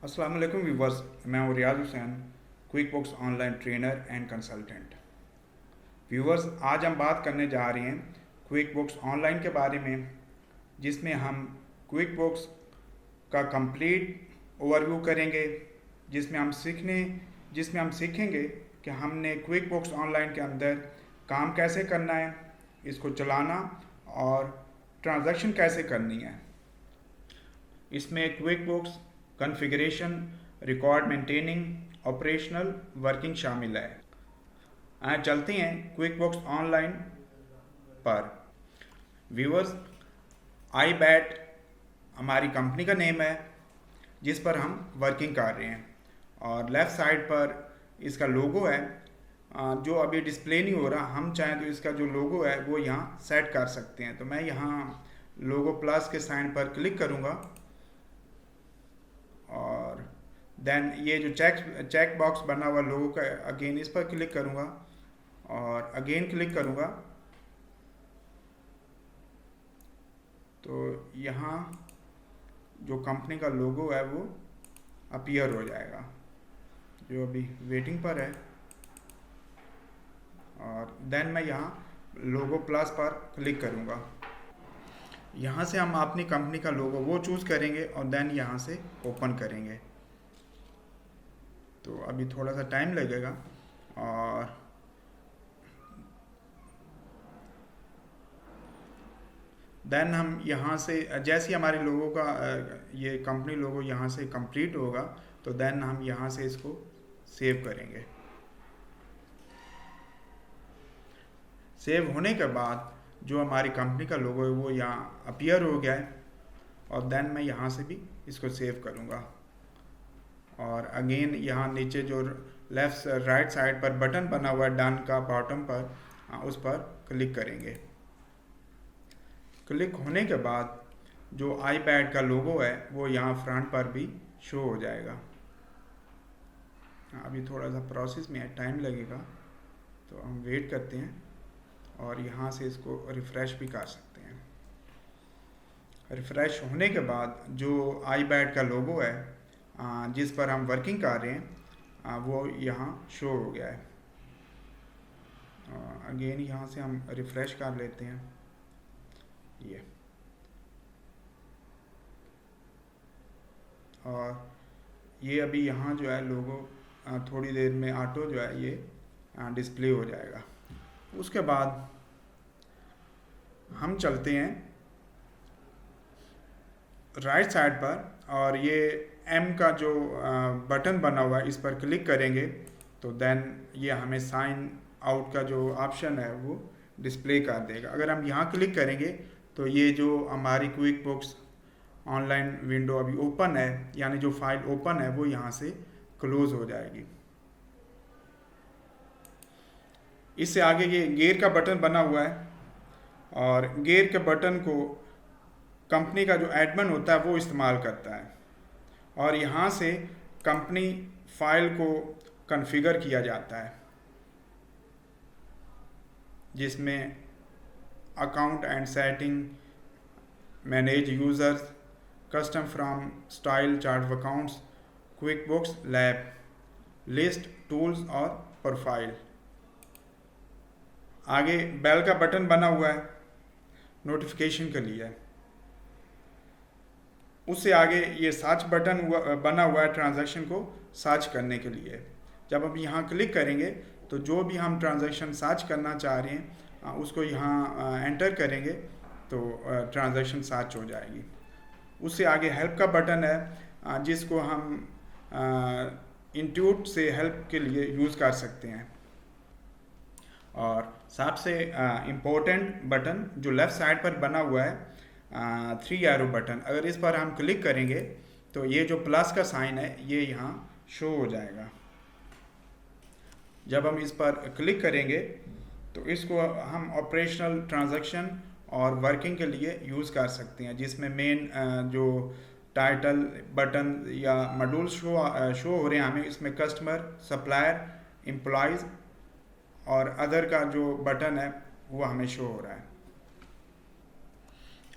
अस्सलाम वालेकुम व्यूवर्स, मैं हूँ Riyaz Hussain, QuickBooks online trainer and consultant. Viewers, आज हम बात करने जा रहे हैं क्विक बुक्स ऑनलाइन के बारे में, जिसमें हम क्विक बुक्स का कंप्लीट ओवरव्यू करेंगे, जिसमें हम सीखेंगे कि हमने क्विक बुक्स ऑनलाइन के अंदर काम कैसे करना है, इसको चलाना और ट्रांजैक्शन कैसे करनी है। इसमें quick books configuration, record maintaining, operational working शामिल है। आए चलते हैं क्विक बुक्स ऑनलाइन पर। व्यूअर्स, आई बैट हमारी कंपनी का नेम है जिस पर हम वर्किंग कर रहे हैं, और लेफ़्ट साइड पर इसका लोगो है जो अभी डिस्प्ले नहीं हो रहा। हम चाहें तो इसका जो लोगो है वो यहाँ सेट कर सकते हैं। तो मैं यहाँ लोगो प्लस के साइन पर क्लिक करूँगा और देन ये जो चेक बॉक्स बना हुआ लोगो का, अगेन इस पर क्लिक करूँगा और अगेन क्लिक करूँगा तो यहाँ जो कंपनी का लोगो है वो अपीयर हो जाएगा, जो अभी वेटिंग पर है। और देन मैं यहाँ लोगो प्लस पर क्लिक करूँगा। यहाँ से हम अपनी कंपनी का लोगो वो चूज़ करेंगे और देन यहाँ से ओपन करेंगे। तो अभी थोड़ा सा टाइम लगेगा और देन हम यहाँ से जैसे ही हमारे लोगों का ये कंपनी लोगो यहाँ से कंप्लीट होगा तो देन हम यहाँ से इसको सेव करेंगे। सेव होने के बाद जो हमारी कंपनी का लोगो है वो यहाँ अपीयर हो गया है, और देन मैं यहाँ से भी इसको सेव करूँगा। और अगेन यहाँ नीचे जो लेफ्ट राइट साइड पर बटन बना हुआ है डन का बॉटम पर, उस पर क्लिक करेंगे। क्लिक होने के बाद जो आईपैड का लोगो है वो यहाँ फ्रंट पर भी शो हो जाएगा। अभी थोड़ा सा प्रोसेस में है, टाइम लगेगा, तो हम वेट करते हैं और यहाँ से इसको रिफ़्रेश भी कर सकते हैं। रिफ़्रेश होने के बाद जो आईपैड का लोगो है जिस पर हम वर्किंग कर रहे हैं वो यहाँ शो हो गया है। अगेन यहाँ से हम रिफ़्रेश कर लेते हैं ये, और ये अभी यहाँ जो है लोगो थोड़ी देर में ऑटो जो है ये डिस्प्ले हो जाएगा। उसके बाद हम चलते हैं राइट साइड पर, और ये एम का जो बटन बना हुआ है इस पर क्लिक करेंगे तो देन ये हमें साइन आउट का जो ऑप्शन है वो डिस्प्ले कर देगा। अगर हम यहाँ क्लिक करेंगे तो ये जो हमारी क्विक बुक्स ऑनलाइन विंडो अभी ओपन है, यानी जो फाइल ओपन है वो यहाँ से क्लोज हो जाएगी। इससे आगे ये गियर का बटन बना हुआ है, और गियर के बटन को कंपनी का जो एडमिन होता है वो इस्तेमाल करता है, और यहाँ से कंपनी फाइल को कॉन्फ़िगर किया जाता है, जिसमें account and setting, manage users, custom from style chart of accounts, quick books lab, list, tools और प्रोफाइल। आगे बेल का बटन बना हुआ है नोटिफिकेशन के लिए। उससे आगे ये सर्च बटन बना हुआ है ट्रांजैक्शन को सर्च करने के लिए। जब हम यहाँ क्लिक करेंगे तो जो भी हम ट्रांजैक्शन सर्च करना चाह रहे हैं उसको यहाँ एंटर करेंगे तो ट्रांजैक्शन सर्च हो जाएगी। उससे आगे हेल्प का बटन है जिसको हम इंट्यूट से हेल्प के लिए यूज़ कर सकते हैं। और सबसे इम्पोर्टेंट बटन जो लेफ़्ट साइड पर बना हुआ है 3 एरो बटन, अगर इस पर हम क्लिक करेंगे तो ये जो प्लस का साइन है ये यहाँ शो हो जाएगा। जब हम इस पर क्लिक करेंगे तो इसको हम ऑपरेशनल ट्रांजैक्शन और वर्किंग के लिए यूज़ कर सकते हैं, जिसमें मेन जो टाइटल बटन या मॉड्यूल शो हो रहे हैं हमें, इसमें कस्टमर, सप्लायर, एम्प्लॉयज़ और अदर का जो बटन है वो हमें शो हो रहा है।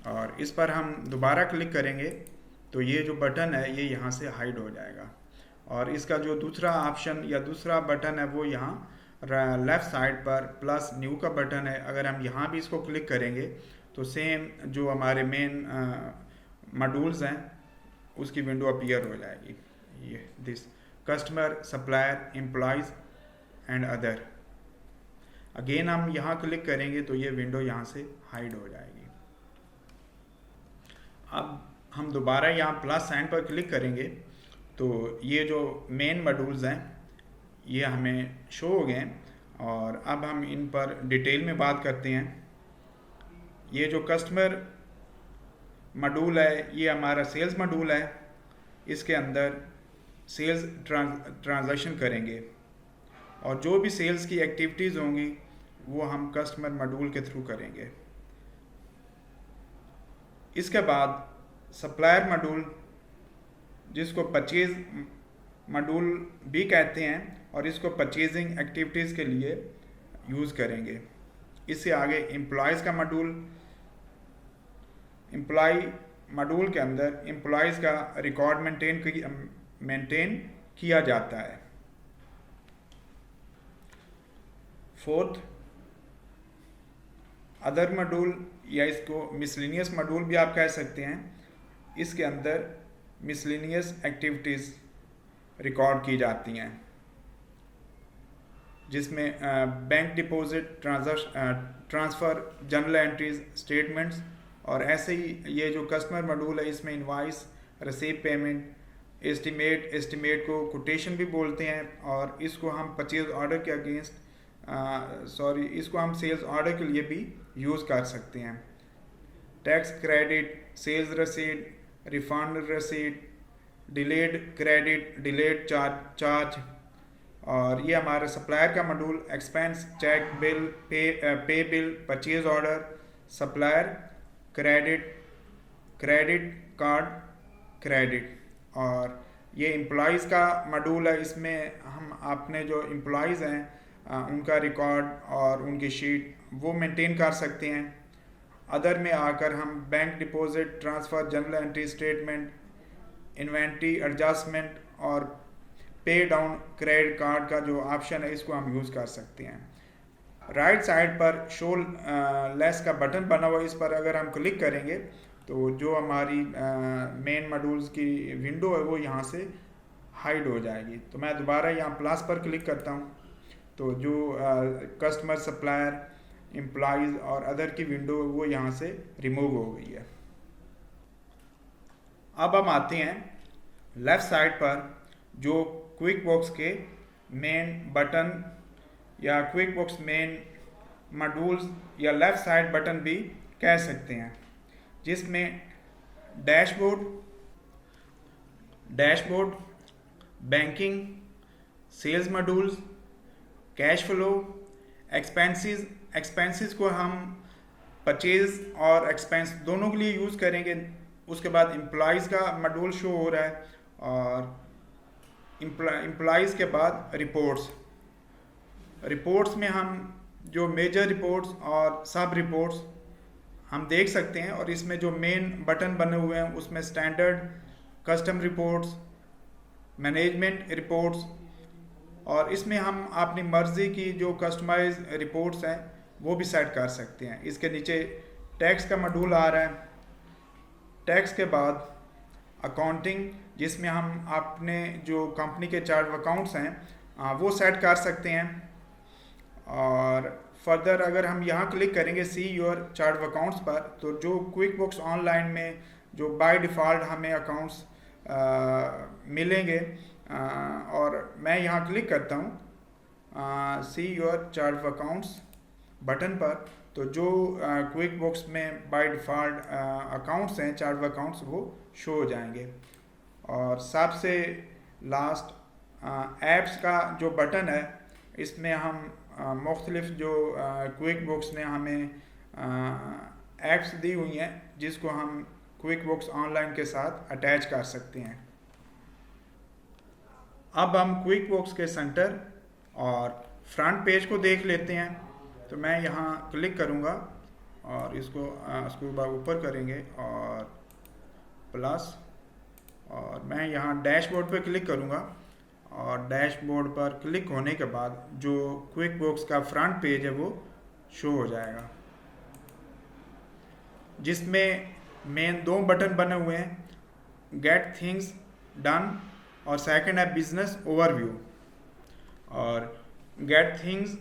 और इस पर हम दोबारा क्लिक करेंगे तो ये जो बटन है ये यहाँ से हाइड हो जाएगा। और इसका जो दूसरा ऑप्शन या दूसरा बटन है वो यहाँ लेफ़्ट साइड पर प्लस न्यू का बटन है। अगर हम यहाँ भी इसको क्लिक करेंगे तो सेम जो हमारे मेन मॉड्यूल्स हैं उसकी विंडो अपीयर हो जाएगी। ये this customer, supplier, employees and other. Again हम यहाँ क्लिक करेंगे तो ये विंडो यहाँ से हाइड हो जाएगी। अब हम दोबारा यहाँ प्लस साइन पर क्लिक करेंगे तो ये जो मेन मॉड्यूल्स हैं ये हमें शो हो गए हैं। और अब हम इन पर डिटेल में बात करते हैं। ये जो कस्टमर मॉड्यूल है ये हमारा सेल्स मॉड्यूल है। इसके अंदर सेल्स ट्रांजैक्शन करेंगे और जो भी सेल्स की एक्टिविटीज़ होंगी वो हम कस्टमर मॉड्यूल के थ्रू करेंगे। इसके बाद सप्लायर मॉड्यूल, जिसको परचेज मॉड्यूल भी कहते हैं, और इसको परचेजिंग एक्टिविटीज़ के लिए यूज़ करेंगे। इससे आगे एम्प्लॉयज़ का मॉड्यूल, एम्प्लॉय मॉड्यूल के अंदर एम्प्लॉयज़ का रिकॉर्ड मेंटेन किया जाता है। फोर्थ, अदर मॉड्यूल या इसको मिसलिनियस मॉड्यूल भी आप कह सकते हैं। इसके अंदर मिसलिनियस एक्टिविटीज़ रिकॉर्ड की जाती हैं, जिसमें bank deposit, transfer, journal entries, statements, और ऐसे ही ये जो कस्टमर मॉड्यूल है इसमें इनवाइस, रिसीव पेमेंट, एस्टिमेट को कोटेशन भी बोलते हैं, और इसको हम परचेज ऑर्डर के अगेंस्ट इसको हम सेल्स ऑर्डर के लिए भी यूज़ कर सकते हैं। टैक्स क्रेडिट, सेल्स रसीद, रिफंड रसीद, डिलेड क्रेडिट, डिलेड चार्ज। और ये हमारा सप्लायर का मॉड्यूल, एक्सपेंस, चेक, बिल, पे bill, purchase order, supplier credit card credit. और ये एम्प्लॉयज़ का मॉड्यूल है। इसमें हम अपने जो एम्प्लॉयज़ हैं उनका रिकॉर्ड और उनकी शीट वो मेंटेन कर सकते हैं। अदर में आकर हम bank deposit, transfer, journal entry, statement, inventory adjustment और पे डाउन क्रेडिट कार्ड का जो ऑप्शन है इसको हम यूज़ कर सकते हैं। राइट साइड पर शो लेस का बटन बना हुआ है, इस पर अगर हम क्लिक करेंगे तो जो हमारी मेन मॉड्यूल्स की विंडो है वो यहाँ से हाइड हो जाएगी। तो मैं दोबारा यहाँ प्लस पर क्लिक करता हूँ तो जो कस्टमर, सप्लायर, एम्प्लॉयज़ और अदर की विंडो वो यहाँ से रिमूव हो गई है। अब हम आते हैं लेफ़्ट साइड पर जो क्विक बॉक्स के मेन बटन या क्विक बॉक्स मेन मॉड्यूल्स या लेफ़्ट साइड बटन भी कह सकते हैं, जिसमें dashboard, banking, sales modules, cash flow, expenses को हम परचेज और एक्सपेंस दोनों के लिए यूज़ करेंगे। उसके बाद एम्प्लॉयज़ का मॉड्यूल शो हो रहा है, और एम्प्लॉयज़ के बाद रिपोर्ट्स में हम जो मेजर रिपोर्ट्स और सब रिपोर्ट्स हम देख सकते हैं। और इसमें जो मेन बटन बने हुए हैं उसमें standard, custom reports, management reports, और इसमें हम अपनी मर्ज़ी की जो कस्टमाइज रिपोर्ट्स हैं वो भी सेट कर सकते हैं। इसके नीचे टैक्स का मॉड्यूल आ रहा है। टैक्स के बाद अकाउंटिंग, जिसमें हम अपने जो कंपनी के चार्ट ऑफ अकाउंट्स हैं वो सेट कर सकते हैं। और फर्दर अगर हम यहाँ क्लिक करेंगे see your chart of accounts पर, तो जो क्विक बुक्स ऑनलाइन में जो बाय डिफ़ॉल्ट हमें अकाउंट्स मिलेंगे, और मैं यहाँ क्लिक करता हूँ see your chart of accounts button पर, तो जो क्विक बुक्स में बाय डिफ़ॉल्ट अकाउंट्स हैं, चार्ट ऑफ अकाउंट्स, वो शो हो जाएंगे। और सबसे लास्ट ऐप्स का जो बटन है, इसमें हम मुख्तलिफ जो क्विक बुक्स ने हमें ऐप्स दी हुई हैं जिसको हम क्विक बुक्स ऑनलाइन के साथ अटैच कर सकते हैं। अब हम क्विक बुक्स के सेंटर और फ्रंट पेज को देख लेते हैं। तो मैं यहाँ क्लिक करूँगा और इसको स्क्रू बार ऊपर करेंगे और प्लस और मैं यहाँ डैशबोर्ड पर क्लिक करूँगा और डैशबोर्ड पर क्लिक होने के बाद जो क्विक बुक्स का फ्रंट पेज है वो शो हो जाएगा, जिसमें मेन 2 बटन बने हुए हैं, गेट थिंग्स डन और सेकंड है बिजनेस ओवरव्यू। और गेट थिंग्स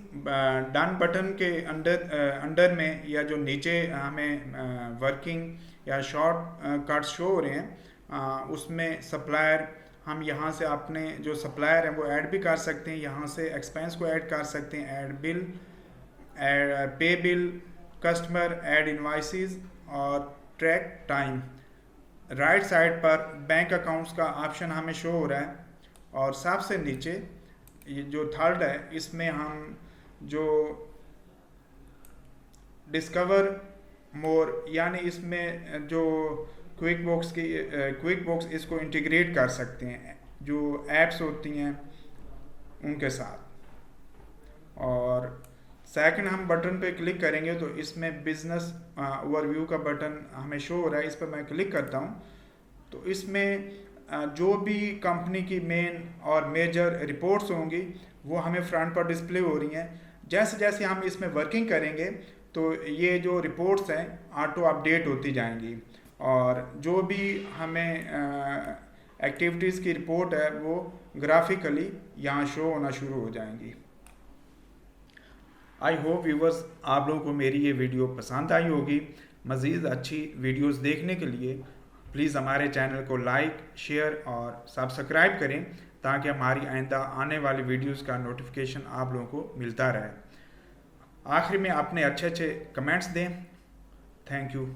डन बटन के अंडर में या जो नीचे हमें वर्किंग या शॉर्ट कट शो हो रहे हैं, उसमें सप्लायर, हम यहाँ से अपने जो सप्लायर हैं वो ऐड भी कर सकते हैं, यहाँ से एक्सपेंस को ऐड कर सकते हैं, ऐड बिल, पे बिल, कस्टमर, ऐड इनवाइसेस और ट्रैक टाइम। राइट साइड पर बैंक अकाउंट्स का ऑप्शन हमें शो हो रहा है और सबसे नीचे ये जो थर्ड है, इसमें हम जो डिस्कवर मोर, यानी इसमें जो क्विक बुक्स इसको इंटीग्रेट कर सकते हैं जो ऐप्स होती हैं उनके साथ। और सेकंड हम बटन पे क्लिक करेंगे तो इसमें बिजनेस ओवरव्यू का बटन हमें शो हो रहा है, इस पर मैं क्लिक करता हूँ तो इसमें जो भी कंपनी की मेन और मेजर रिपोर्ट्स होंगी वो हमें फ्रंट पर डिस्प्ले हो रही हैं। जैसे जैसे हम इसमें वर्किंग करेंगे तो ये जो रिपोर्ट्स हैं ऑटो अपडेट होती जाएंगी और जो भी हमें एक्टिविटीज़ की रिपोर्ट है वो ग्राफिकली यहाँ शो होना शुरू हो जाएंगी। आई होप व्यूवर्स आप लोगों को मेरी ये वीडियो पसंद आई होगी। मज़ीद अच्छी वीडियोस देखने के लिए प्लीज़ हमारे चैनल को लाइक, शेयर और सब्सक्राइब करें ताकि हमारी आइंदा आने वाली वीडियोस का नोटिफिकेशन आप लोगों को मिलता रहे। आखिर में अपने अच्छे अच्छे कमेंट्स दें। Thank you.